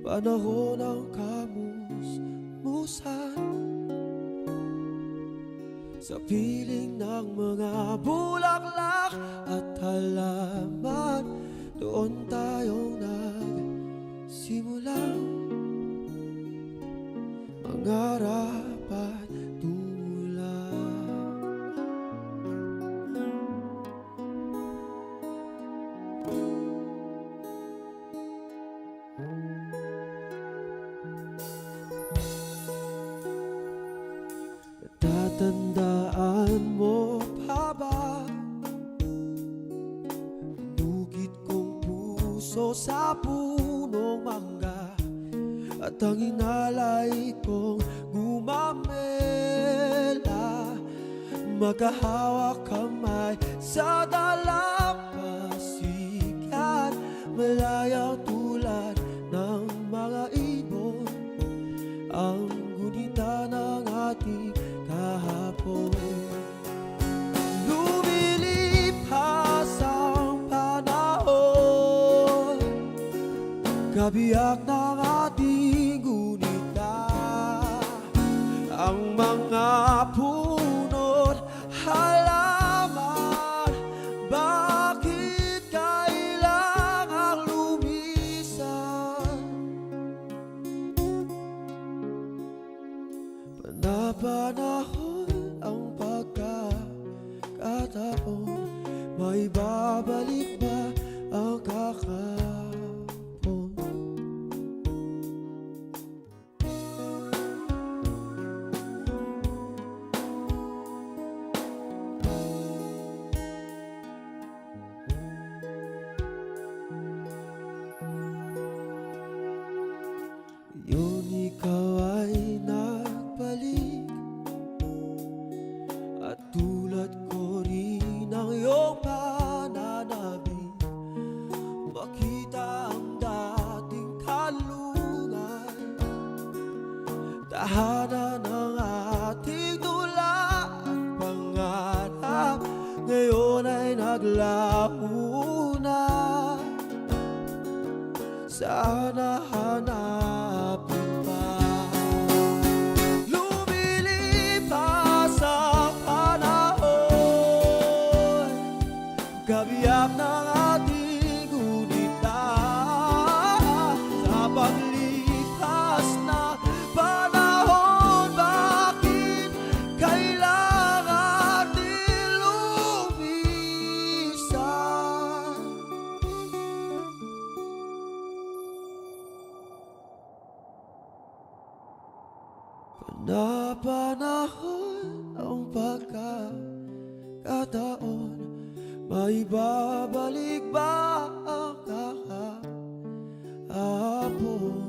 panahon ng kamusmusan, sa piling ng mga bulaklak at halaman, doon tayong nagsimulang mangarap at tumulong. Natatandaan mo pa ba bukid kong puso sa punong mangga, at ang inalay kong gumamela, magkahawak kamay sa dalampasigan, malayang tulad ng mga ibon, ang gunita ng ating kahapon. Lumilipas ang panahon, kabiyak ng ating gunita, ang mga puno't halaman, bakit kailangang lumisan? Panapanahon ang pagkakataon, may babalik ba ang kakapon? Ngayon ikaw ay nagbalik, at tulad ko rin ang iyong pananabik, makita ang dating kalungan, tahanan ng ating tula at pangarap, ngayon ay naglaho na. Sana hanapin pa. Lumilipas ang panahon, kabiyak ng ating gunita, sa paglipas na panahon, bakit kailangan natin lumisan? Panapanahon ang pagkakataon, may babalik ba ang kahapon?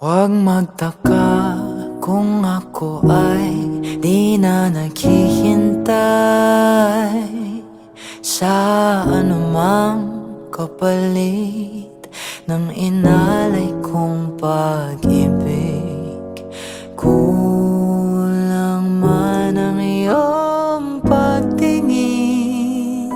Huwag magtaka kung ako ay di na naghihintay sa anumang kapalit ng inalay kong pag-ibig. Kulang man ang iyong pagtingin,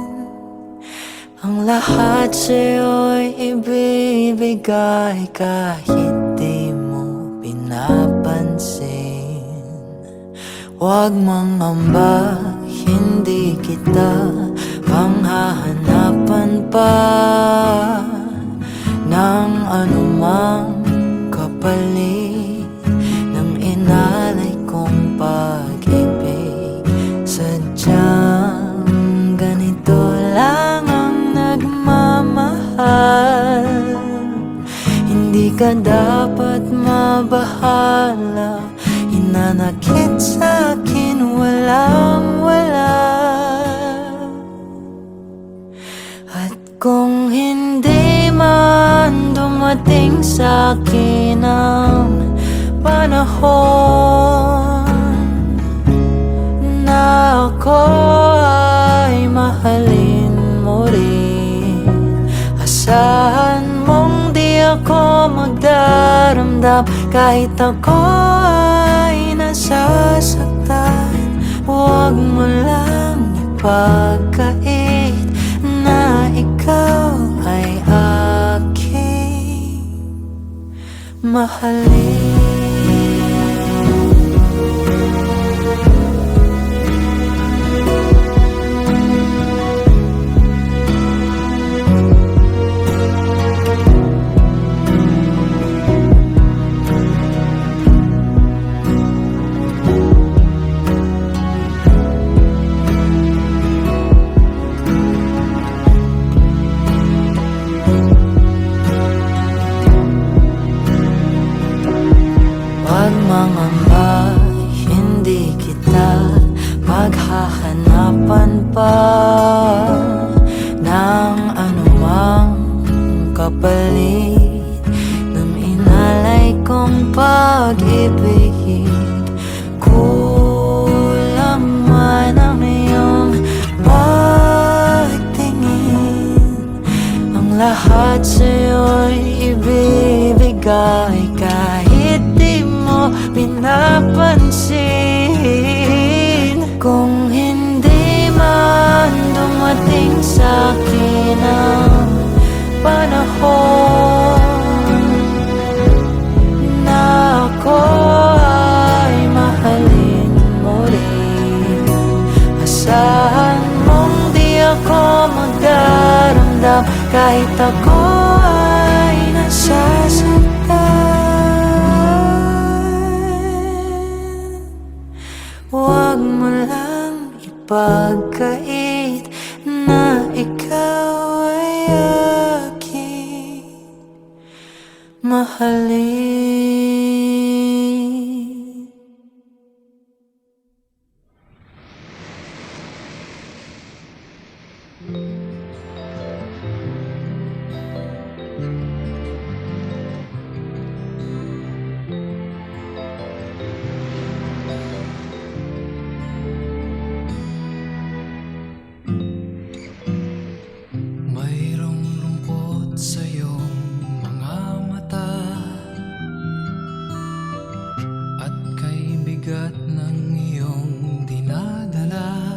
ang lahat sa'yo'y ibibigay kahit di mo pinapansin. Huwag mangamba, hindi kita panghahanapan pa ng anumang kapalit ng inalay kong pag-ibig. Sadyang ganito lang ang nagmamahal, hindi ka dapat mabahala. Hinanakit sa'kin walang-wala, at kung hindi man dumating sa'kin ang nagdadaramdam kahit ako ay nasasaktan. Huwag mo lang ipagkait na ikaw ay aking mahalin. Huwag mangamba, hindi kita paghahanapan pa ng anumang kapalit ng inalay kong pag-ibig. Kulang man ang iyong pagtingin, ang lahat sa'yo'y ibibigay kahit di mo pinapansin. Kung hindi man dumating sa'kin ang panahon na ako ay mahalin mo rin, asahan mong di ako magdaramdam kahit ako ay nasasaktan. Huwag mo lang ipagkait na ikaw ay aking mahalin. Mayroong lungkot sa iyong mga mata at kay bigat ng iyong dinadala.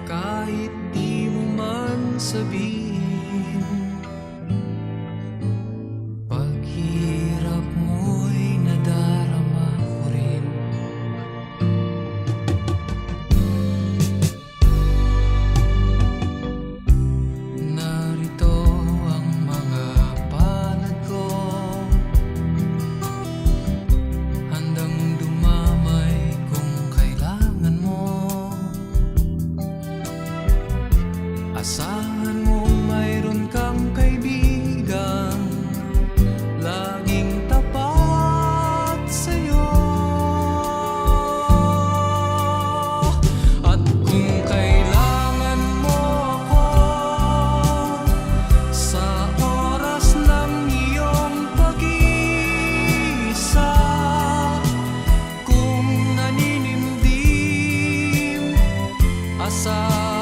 Kahit di mo man sabihin, paghirap mo'y nadarama ko rin. Narito ang mga palad ko, handang dumamay kung kailangan mo. Asahan mo mayroon kang kaibigang laging tapat sa'yo. At kung kailangan mo ako sa oras ng iyong pag-iisa, kung naninimdim, asahan